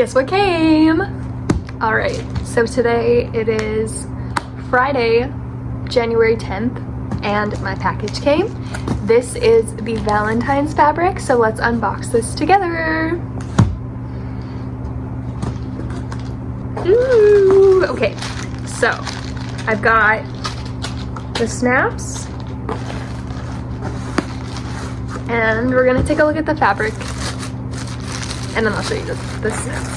Guess what came? All right, so today it is Friday, January 10th, and my package came. This is the Valentine's fabric, so let's unbox this together. Ooh, okay, so I've got the snaps, and we're gonna take a look at the fabric, and then I'll show you the snaps.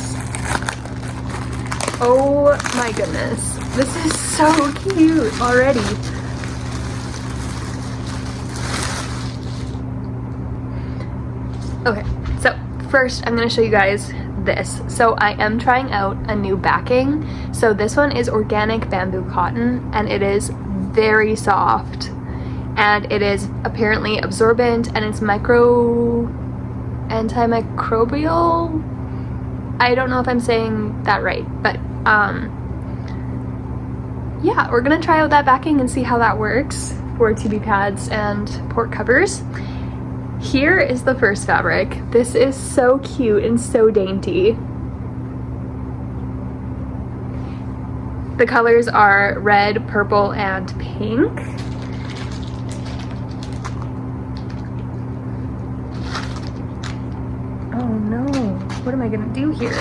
Oh my goodness, this is so cute already. Okay, so first I'm gonna show you guys this. So I am trying out a new backing. So this one is organic bamboo cotton, and it is very soft, and it is apparently absorbent, and it's antimicrobial. I don't know if I'm saying that right, but yeah, we're gonna try out that backing and see how that works for TB pads and port covers. Here is the first fabric. This is so cute and so dainty. The colors are red, purple, and pink. Oh no, what am I gonna do here?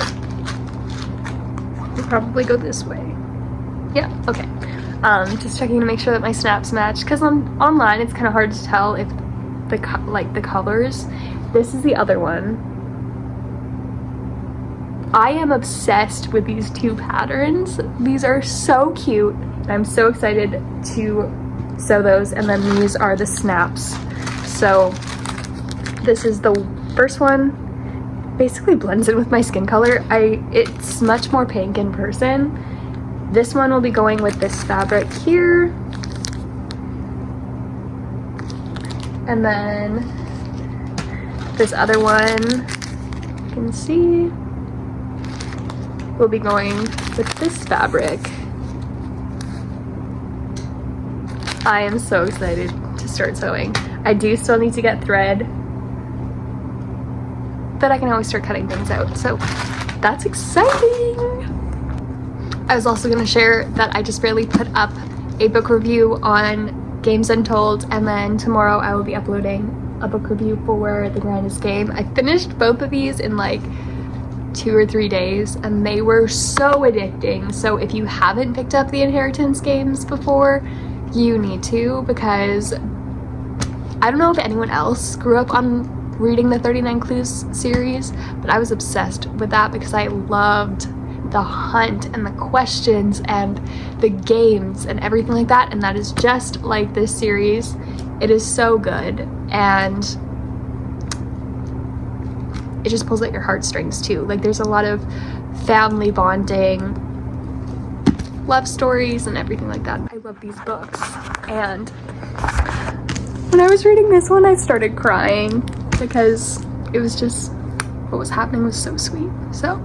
We'll probably go this way. Yeah, okay. Just checking to make sure that my snaps match, because online it's kind of hard to tell if the colors. This is the other one. I am obsessed with these two patterns. These are so cute, and I'm so excited to sew those. And then these are the snaps. So this is the first one. Basically blends in with my skin color. It's much more pink in person. This one will be going with this fabric here. And then this other one, you can see, will be going with this fabric. I am so excited to start sewing. I do still need to get thread, but I can always start cutting things out, so that's exciting. I was also going to share that I just barely put up a book review on Games Untold, and then tomorrow I will be uploading a book review for The Grandest Game. I finished both of these in like 2 or 3 days, and they were so addicting. So if you haven't picked up the Inheritance games before, you need to, because I don't know if anyone else grew up on reading the 39 Clues series, but I was obsessed with that because I loved the hunt and the questions and the games and everything like that, and that is just like this series. It is so good, and it just pulls at your heartstrings too. Like, there's a lot of family bonding, love stories, and everything like that. I love these books, and when I was reading this one I started crying because it was just, what was happening was so sweet. So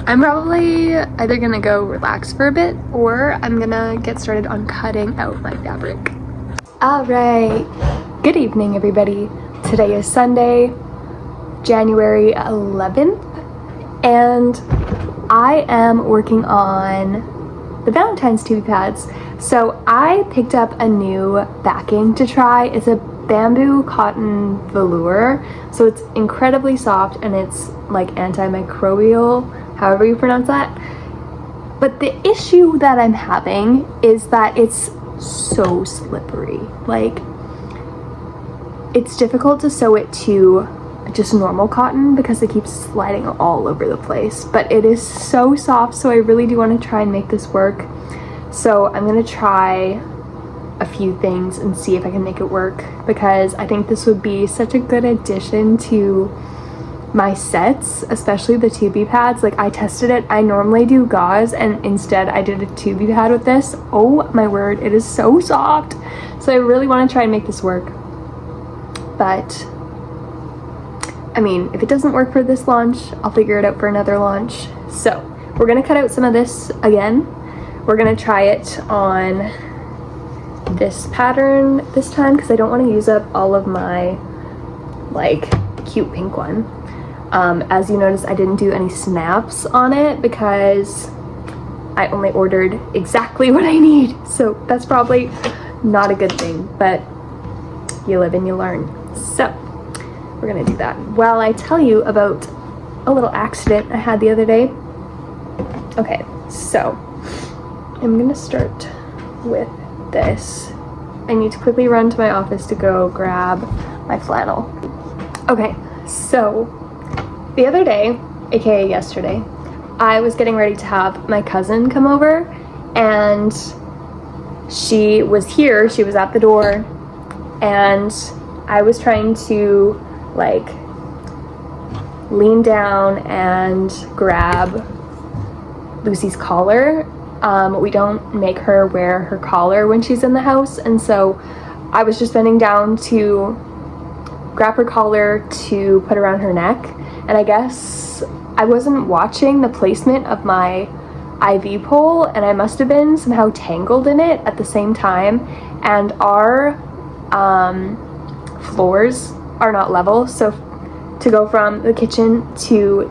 I'm probably either gonna go relax for a bit, or I'm gonna get started on cutting out my fabric. All right, good evening everybody. Today is Sunday, January 11th, and I am working on the Valentine's TB pads. So I picked up a new backing to try. It's a bamboo cotton velour, so it's incredibly soft, and it's like antimicrobial, however you pronounce that. But the issue that I'm having is that it's so slippery. Like, it's difficult to sew it to just normal cotton because it keeps sliding all over the place. But it is so soft, so I really do want to try and make this work. So I'm gonna try a few things and see if I can make it work, because I think this would be such a good addition to my sets, especially the 2B pads. Like, I tested it. I normally do gauze, and instead I did a 2B pad with this. Oh my word, it is so soft. So I really want to try and make this work, but I mean, if it doesn't work for this launch, I'll figure it out for another launch. So we're gonna cut out some of this again. We're gonna try it on this pattern this time because I don't want to use up all of my like cute pink one. As you notice, I didn't do any snaps on it because I only ordered exactly what I need. So that's probably not a good thing, but you live and you learn. So we're gonna do that while I tell you about a little accident I had the other day. Okay, so I'm gonna start with this. I need to quickly run to my office to go grab my flannel. Okay, so the other day, aka yesterday, I was getting ready to have my cousin come over, and she was here, she was at the door, and I was trying to like lean down and grab Lucy's collar. We don't make her wear her collar when she's in the house, and so I was just bending down to grab her collar to put around her neck, and I guess I wasn't watching the placement of my IV pole, and I must have been somehow tangled in it at the same time, and our floors are not level, so to go from the kitchen to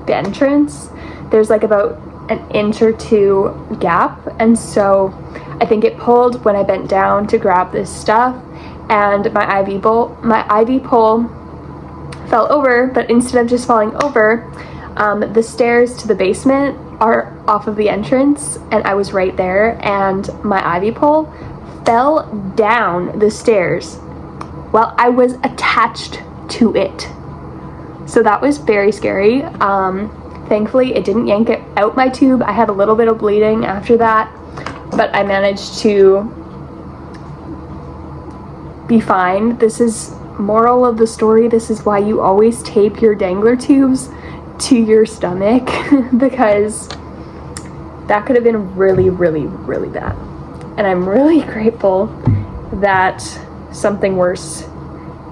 the entrance, there's like about an inch or two gap, and so I think it pulled when I bent down to grab this stuff, and my IV pole fell over, but instead of just falling over, the stairs to the basement are off of the entrance, and I was right there, and my IV pole fell down the stairs while I was attached to it. So that was very scary. Thankfully, it didn't yank it out my tube. I had a little bit of bleeding after that, but I managed to be fine. This is moral of the story. This is why you always tape your dangler tubes to your stomach because that could have been really, really, really bad. And I'm really grateful that something worse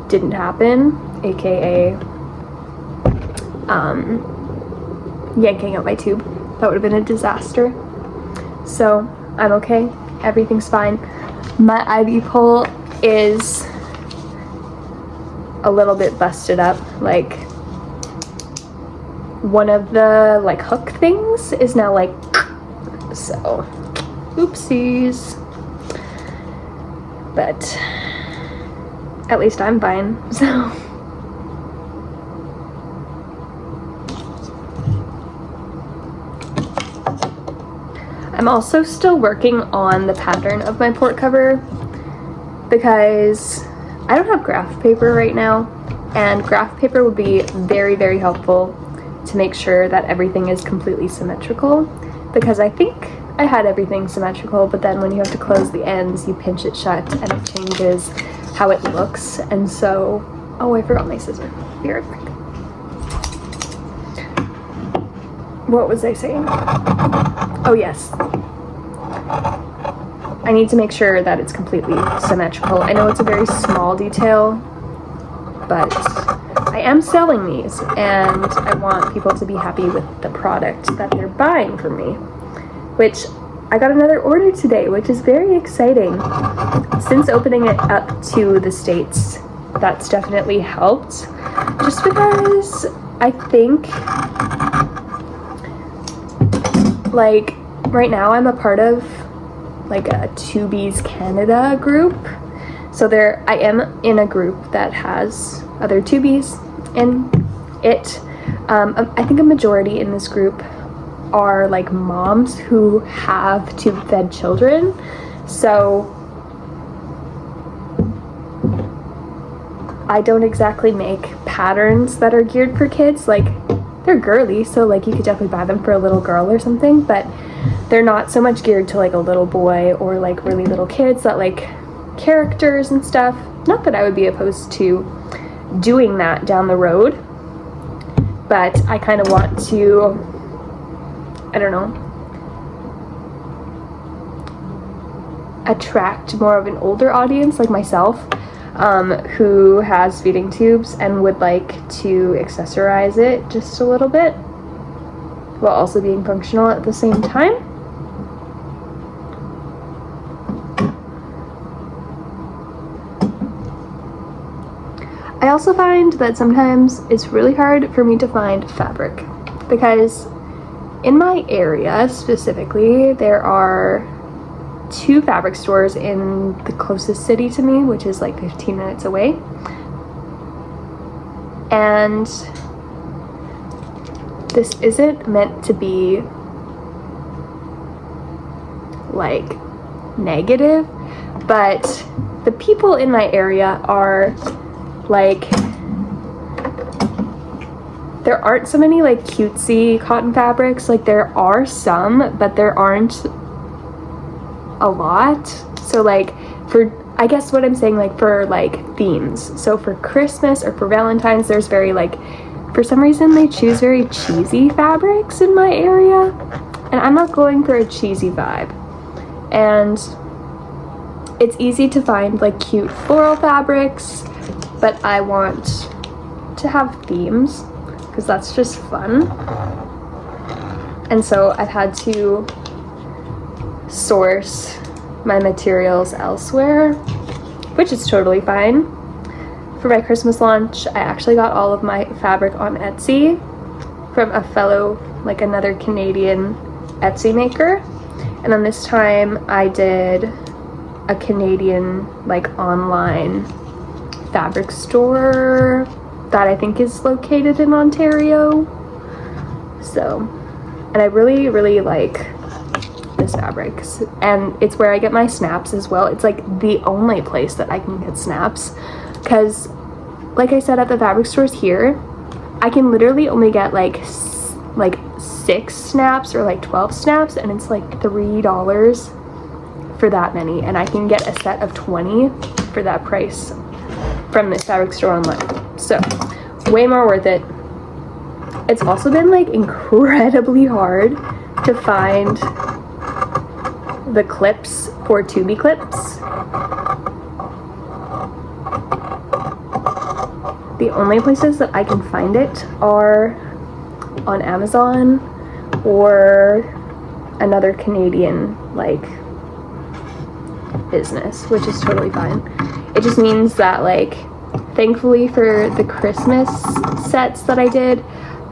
didn't happen, aka yanking out my tube. That would have been a disaster. So I'm okay, everything's fine. My IV pole is a little bit busted up, like one of the like hook things is now like, so oopsies, but at least I'm fine. So I'm also still working on the pattern of my port cover because I don't have graph paper right now, and graph paper would be very, very helpful to make sure that everything is completely symmetrical, because I think I had everything symmetrical, but then when you have to close the ends, you pinch it shut and it changes how it looks. And so, oh, I forgot my scissor. Be right back. What was I saying? Oh yes, I need to make sure that it's completely symmetrical. I know it's a very small detail, but I am selling these, and I want people to be happy with the product that they're buying from me, which I got another order today, which is very exciting. Since opening it up to the States, that's definitely helped, just because I think, like, right now I'm a part of like a Tubies Canada group. So I am in a group that has other Tubies in it. I think a majority in this group are like moms who have tube-fed children. So I don't exactly make patterns that are geared for kids. Like, they're girly, so like you could definitely buy them for a little girl or something, but they're not so much geared to like a little boy or like really little kids that like characters and stuff. Not that I would be opposed to doing that down the road, but I kind of want to, I don't know, attract more of an older audience like myself, who has feeding tubes and would like to accessorize it just a little bit while also being functional at the same time. I also find that sometimes it's really hard for me to find fabric because in my area specifically, there are 2 fabric stores in the closest city to me, which is like 15 minutes away. And this isn't meant to be like negative, but the people in my area are like, there aren't so many like cutesy cotton fabrics. Like there are some, but there aren't a lot. So like for, I guess what I'm saying, like for like themes, so for Christmas or for Valentine's, there's very like, for some reason they choose very cheesy fabrics in my area, and I'm not going for a cheesy vibe. And it's easy to find like cute floral fabrics, but I want to have themes because that's just fun. And so I've had to source my materials elsewhere, which is totally fine. For my Christmas launch, I actually got all of my fabric on Etsy from a fellow, like another Canadian Etsy maker. And then this time I did a Canadian like online fabric store that I think is located in Ontario. So, and I really, really like this fabric, and it's where I get my snaps as well. It's like the only place that I can get snaps, because like I said, at the fabric stores here, I can literally only get like 6 snaps or like 12 snaps, and it's like $3 for that many, and I can get a set of 20 for that price from this fabric store online. So way more worth it. It's also been like incredibly hard to find the clips for Tubi clips. The only places that I can find it are on Amazon or another Canadian like business, which is totally fine. It just means that like, thankfully for the Christmas sets that I did,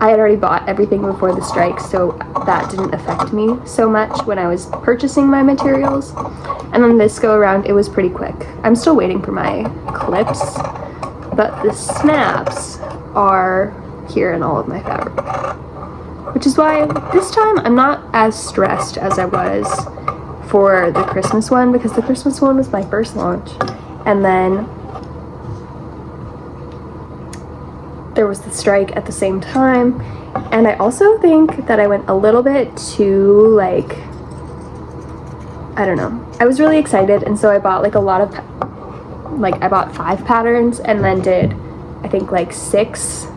I had already bought everything before the strike, so that didn't affect me so much when I was purchasing my materials. And then this go around, it was pretty quick. I'm still waiting for my clips, but the snaps are here in all of my fabric. Which is why this time I'm not as stressed as I was for the Christmas one, because the Christmas one was my first launch. And then there was the strike at the same time, and I also think that I went a little bit too like, I don't know, I was really excited, and so I bought like a lot of I bought 5 patterns and then did I think like 6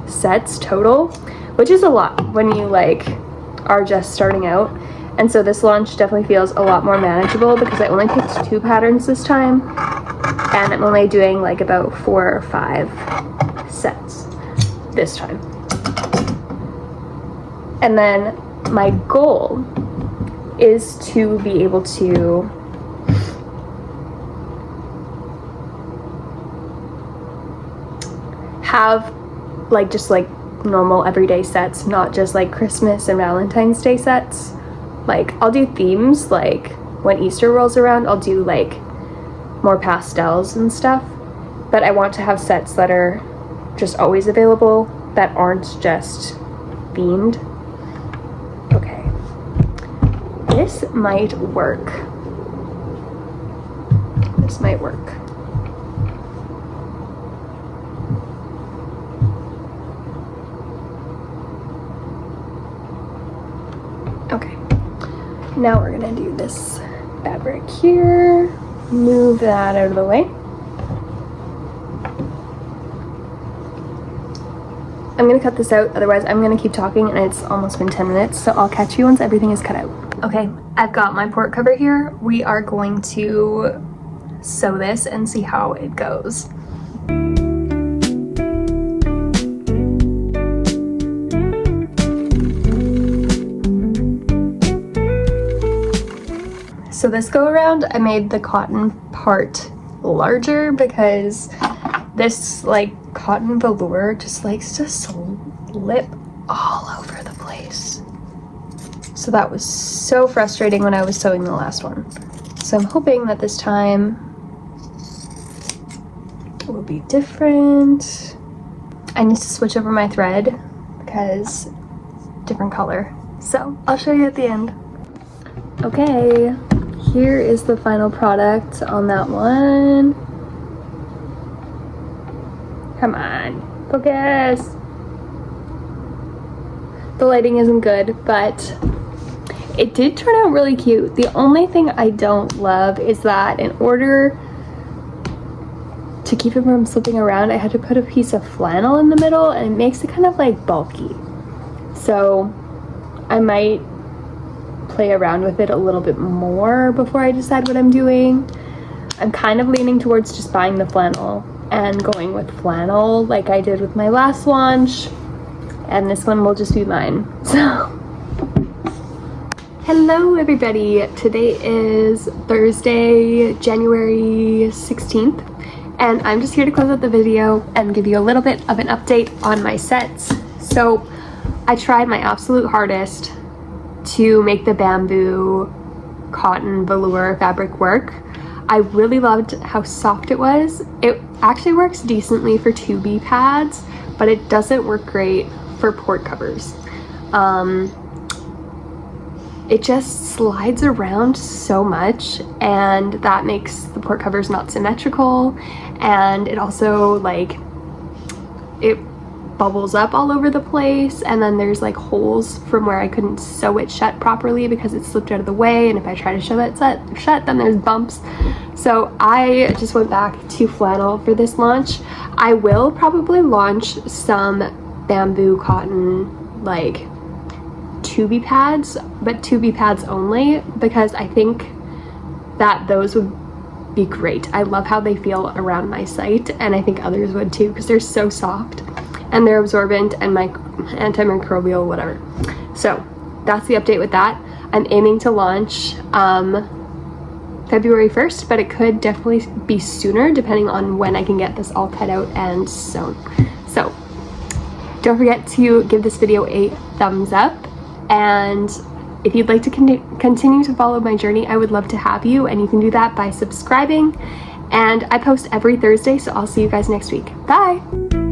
sets total, which is a lot when you like are just starting out. And so this launch definitely feels a lot more manageable because I only picked 2 patterns this time, and I'm only doing like about 4 or 5 sets this time. And then my goal is to be able to have like just like normal everyday sets, not just like Christmas and Valentine's Day sets. Like I'll do themes, like when Easter rolls around I'll do like more pastels and stuff, but I want to have sets that are just always available, that aren't just themed. Okay, this might work. This might work. Okay, now we're gonna do this fabric here, move that out of the way. I'm gonna cut this out, otherwise I'm gonna keep talking and it's almost been 10 minutes, so I'll catch you once everything is cut out. Okay, I've got my port cover here. We are going to sew this and see how it goes. So this go around, I made the cotton part larger because this like cotton velour just likes to slip all over the place. So that was so frustrating when I was sewing the last one. So I'm hoping that this time it will be different. I need to switch over my thread because different color. So I'll show you at the end. Okay, here is the final product on that one. Come on, focus. The lighting isn't good, but it did turn out really cute. The only thing I don't love is that in order to keep it from slipping around, I had to put a piece of flannel in the middle, and it makes it kind of like bulky. So I might play around with it a little bit more before I decide what I'm doing. I'm kind of leaning towards just buying the flannel and going with flannel like I did with my last launch, and this one will just be mine. So hello everybody, today is Thursday, January 16th, and I'm just here to close out the video and give you a little bit of an update on my sets. So I tried my absolute hardest to make the bamboo cotton velour fabric work. I really loved how soft it was. It actually works decently for 2B pads, but it doesn't work great for port covers. It just slides around so much, and that makes the port covers not symmetrical, and it also like it bubbles up all over the place, and then there's like holes from where I couldn't sew it shut properly because it slipped out of the way, and if I try to sew it shut, then there's bumps. So I just went back to flannel for this launch. I will probably launch some bamboo cotton like 2B pads, but 2B pads only, because I think that those would be great. I love how they feel around my site, and I think others would too, because they're so soft and they're absorbent and antimicrobial, whatever. So that's the update with that. I'm aiming to launch February 1st, but it could definitely be sooner depending on when I can get this all cut out and sewn. So don't forget to give this video a thumbs up, and if you'd like to continue to follow my journey, I would love to have you, and you can do that by subscribing. And I post every Thursday, so I'll see you guys next week. Bye!